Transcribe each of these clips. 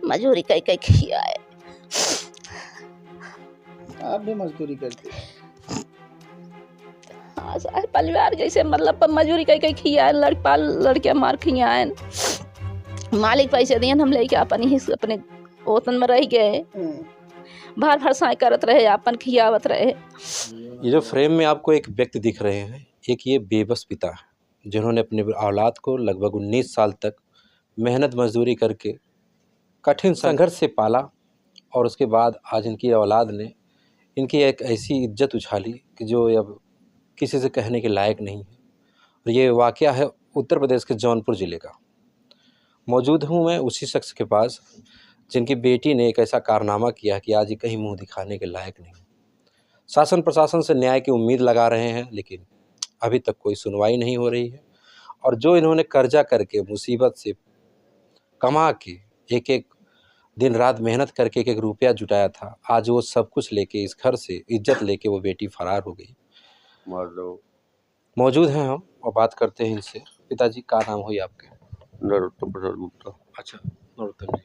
मजदूरी कई कई किया है। आप भी मजदूरी करते हैं? हाँ सारे परिवार जैसे मतलब पर मजदूरी कई कई किया है, लड़के मार खिया है। मालिक पैसे दिए हम लेके अपने ओतन में रह गए, बाहर फरसाई करत रहे, अपन खियावत रहे। ये जो फ्रेम में आपको एक व्यक्ति दिख रहे हैं, एक ये बेबस पिता है जिन्होंने अपने औलाद को लगभग 19 साल तक मेहनत मजदूरी करके कठिन संघर्ष से पाला, और उसके बाद आज इनकी औलाद ने इनकी एक ऐसी इज्जत उछाली कि जो अब किसी से कहने के लायक नहीं है। और ये वाक़या है उत्तर प्रदेश के जौनपुर ज़िले का। मौजूद हूँ मैं उसी शख्स के पास जिनकी बेटी ने एक ऐसा कारनामा किया कि आज ये कहीं मुंह दिखाने के लायक नहीं। शासन प्रशासन से न्याय की उम्मीद लगा रहे हैं, लेकिन अभी तक कोई सुनवाई नहीं हो रही है। और जो इन्होंने कर्जा करके मुसीबत से कमा के एक एक दिन रात मेहनत करके एक एक रुपया जुटाया था, आज वो सब कुछ लेके इस घर से इज्जत लेके वो बेटी फरार हो गई। मौजूद हैं हम और बात करते हैं इनसे। पिताजी का नाम हुई आपके? नरोत्तम प्रसाद गुप्ता। अच्छा, नरोत्तम जी,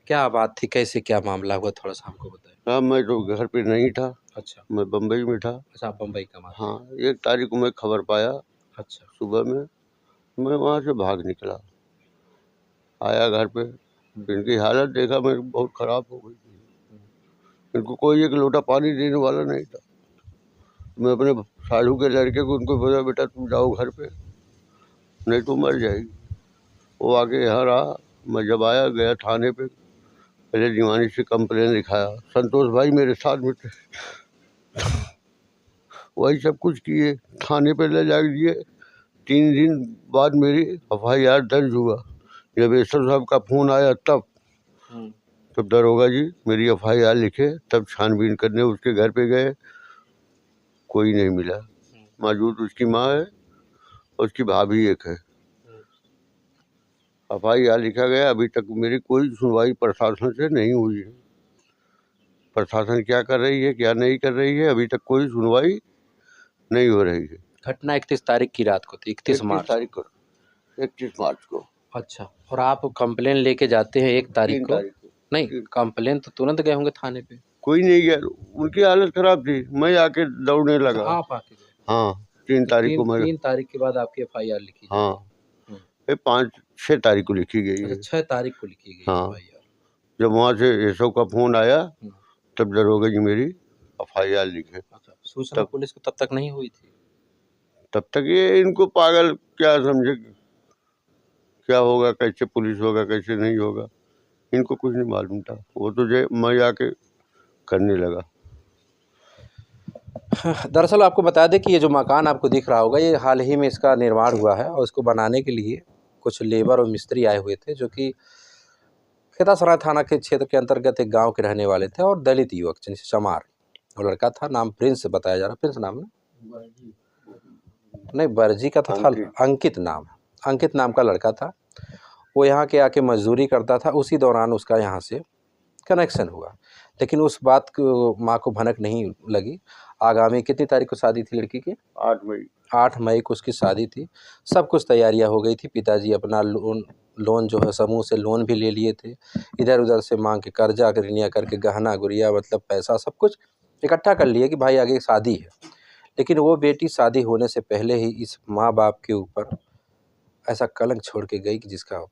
क्या बात थी, कैसे क्या मामला हुआ, थोड़ा सा हमको बताएं। हाँ, मैं तो घर पे नहीं था। अच्छा, मैं बम्बई में था। अच्छा, आप बम्बई का मामला। हाँ, 1 तारीख को मैं खबर पाया। अच्छा, सुबह में मैं वहाँ से भाग निकला, आया घर पे, इनकी हालत देखा मैं बहुत ख़राब हो गई थी। इनको कोई एक लोटा पानी देने वाला नहीं था। मैं अपने साढ़ू के लड़के को उनको बोला, बेटा तुम जाओ घर पे, नहीं तो मर जाएगी। वो आके यहाँ रहा। मैं जब आया गया थाने पे, पहले दीवानी से कंप्लेन लिखाया। संतोष भाई मेरे साथ में थे, वही सब कुछ किए, थाने पे ले जा दिए। 3 दिन बाद मेरी FIR दर्ज हुआ। जब एसर साहब का फ़ोन आया तब दरोगा जी मेरी FIR लिखे, तब छानबीन करने उसके घर पे गए, कोई नहीं मिला। मौजूद उसकी माँ है और उसकी भाभी एक है। FIR लिखा गया, अभी तक मेरी कोई सुनवाई प्रशासन से नहीं हुई है। प्रशासन क्या कर रही है क्या नहीं कर रही है, अभी तक कोई सुनवाई नहीं हो रही है। घटना 31 तारीख की रात को थी, 31 मार्च तारीख को, 31 मार्च को। अच्छा, और आप कंप्लेन लेके जाते हैं 1 तारीख को? नहीं, कंप्लेन तो तुरंत गए होंगे थाने पे। कोई नहीं गया, उनकी हालत खराब थी, मैं आके दौड़ने लगा। आप आके गए? हाँ, 3 तारीख को मैं। 3 तारीख के बाद आपकी FIR लिखी? हाँ, 5-6 तारीख को लिखी गई है। 6 तारीख को लिखी गई हाँ, FIR। जब वहाँ से एसओ का फ़ोन आया तब दरोगा जी मेरी FIR लिखे। अच्छा, सूचना पुलिस को तब तक नहीं हुई थी? तब तक ये इनको पागल क्या समझे, क्या होगा, कैसे पुलिस होगा, कैसे नहीं होगा, इनको कुछ नहीं मालूम था। वो तो जो मैं आके करने लगा। दरअसल आपको बता दें कि ये जो मकान आपको दिख रहा होगा, ये हाल ही में इसका निर्माण हुआ है, और इसको बनाने के लिए कुछ लेबर और मिस्त्री आए हुए थे, जो कि खेतासराय थाना के क्षेत्र के अंतर्गत एक गांव के रहने वाले थे, और दलित युवक जिनसे चमार वो लड़का था, नाम प्रिंस बताया जा रहा। प्रिंस नाम ना? नहीं, बर्जी का तो था, अंकित नाम का लड़का था। वो यहाँ के आके मजदूरी करता था, उसी दौरान उसका यहाँ से कनेक्शन हुआ, लेकिन उस बात को माँ को भनक नहीं लगी। आगामी कितनी तारीख को शादी थी लड़की की? 8 मई को उसकी शादी थी। सब कुछ तैयारियां हो गई थी। पिताजी अपना लोन जो है समूह से लोन भी ले लिए थे, इधर उधर से मांग के कर्जा ऋणिया करके गहना गुड़िया मतलब पैसा सब कुछ इकट्ठा कर लिए कि भाई आगे शादी है। लेकिन वो बेटी शादी होने से पहले ही इस माँ बाप के ऊपर ऐसा कलंक छोड़ के गई कि जिसका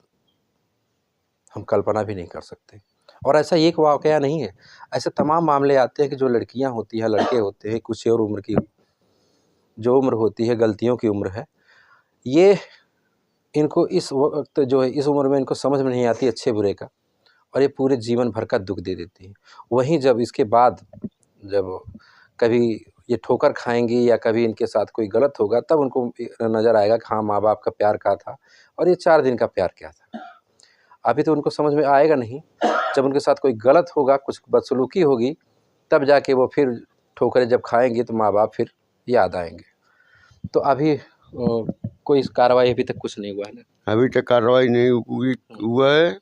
हम कल्पना भी नहीं कर सकते। और ऐसा एक वाक़या नहीं है, ऐसे तमाम मामले आते हैं कि जो लड़कियां होती हैं, लड़के होते हैं, कुछ और उम्र की जो उम्र होती है, गलतियों की उम्र है, ये इनको इस वक्त जो है, इस उम्र में इनको समझ में नहीं आती अच्छे बुरे का, और ये पूरे जीवन भर का दुख दे देती है। वहीं जब इसके बाद जब कभी ये ठोकर खाएंगी या कभी इनके साथ कोई गलत होगा, तब उनको नज़र आएगा कि हाँ, माँ बाप का प्यार क्या था और ये 4 दिन का प्यार क्या था। अभी तो उनको समझ में आएगा नहीं। जब उनके साथ कोई गलत होगा, कुछ बदसलूकी होगी, तब जाके वो फिर ठोकरें जब खाएंगे तो माँ बाप फिर याद आएंगे। तो अभी कोई कार्रवाई अभी तक कुछ नहीं हुआ है ना? अभी तक कार्रवाई नहीं हुआ है।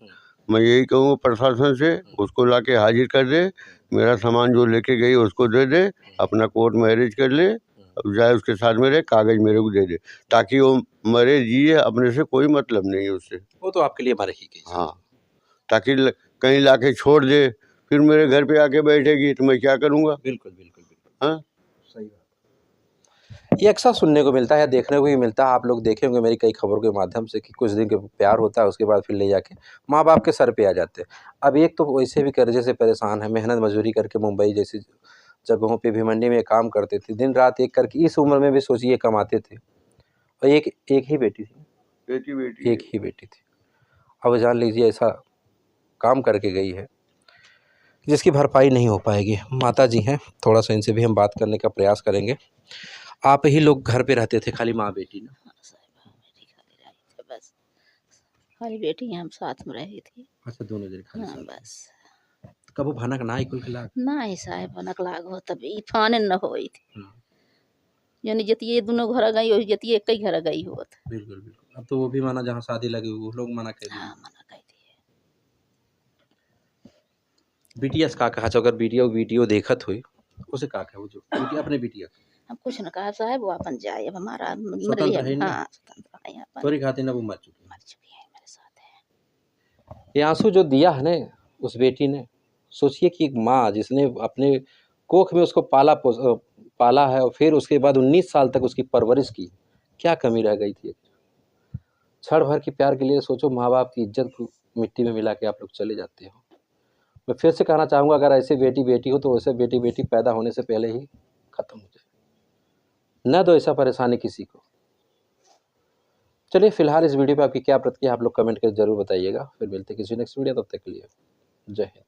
मैं यही कहूँगा प्रशासन से, उसको लाके हाजिर कर दे, मेरा सामान जो लेके गई उसको दे दे, अपना कोर्ट मैरिज कर ले, अब जाए उसके साथ मेरे कागज मेरे को दे दे, ताकि वो मरे जिए, अपने से कोई मतलब नहीं है उससे। वो तो आपके लिए मर ही गई। हाँ, ताकि कहीं लाके छोड़ दे, फिर मेरे घर पे आके बैठेगी तो मैं क्या करूँगा? बिल्कुल बिल्कुल बिल्कुल हाँ, सही बात। ये अक्सर सुनने को मिलता है, देखने को भी मिलता है। आप लोग देखे होंगे मेरी कई खबरों के माध्यम से कि कुछ दिन के प्यार होता है, उसके बाद फिर ले जाके माँ बाप के सर पे आ जाते हैं। अब एक तो वैसे भी कर्जे से परेशान है, मेहनत मजदूरी करके मुंबई जैसी जगहों पे भिवंडी में काम करते थे, दिन रात एक करके इस उम्र में भी सोचिए कमाते थे। और एक एक ही बेटी थी, बेटी एक ही बेटी थी। अब जान लीजिए ऐसा काम करके गई है जिसकी भरपाई नहीं हो पाएगी। माता जी हैं, थोड़ा सा इनसे भी हम बात करने का प्रयास करेंगे। आप ही लोग घर पे रहते थे, खाली माँ बेटी ना? हाँ साहब, बेटी खाली रही थी बस, खाली बेटी हम साथ में रही थी। अच्छा, दोनों जने खाली हाँ साथ। बस, कबो भनक ना आई कुल खिला? ना साहब भनक लाग हो तभी फाने न होई थी, यानी जतिये दोनों घर गई हो, जतिये एक ही घर गई होत। बिल्कुल बिल्कुल। अब तो वो भी माना जहाँ शादी लगी वो लोग मना कर हाँ दिए। मना कही थी। बीटीएस का कहा अगर वीडियो देखत हुई उसे का कहे, वो जो बेटी अपने बिटिया हम कुछ न कहा साहब, वो अपन जाए, अब हमारा स्वतंत्र है ना? हाँ स्वतंत्र है, अपन तोरी खातिर ना वो मर चुकी है। मर चुकी है मेरे साथ है। ये आंसू जो दिया है ना उस बेटी ने, सोचिए कि एक माँ जिसने अपने कोख में उसको पाला है और फिर उसके बाद 19 साल तक उसकी परवरिश की, क्या कमी रह गई थी? क्षण भर की प्यार के लिए सोचो, माँ बाप की इज्जत को मिट्टी में मिला के आप लोग चले जाते हो। मैं फिर से कहना चाहूँगा, अगर ऐसे बेटी हो तो वैसे बेटी पैदा होने से पहले ही खत्म हो जाए, न दो ऐसा परेशानी किसी को। चलिए फिलहाल इस वीडियो पे आपकी क्या प्रतिक्रिया आप लोग कमेंट कर जरूर बताइएगा। फिर मिलते हैं किसी नेक्स्ट वीडियो, तब तक के लिए जय हिंद।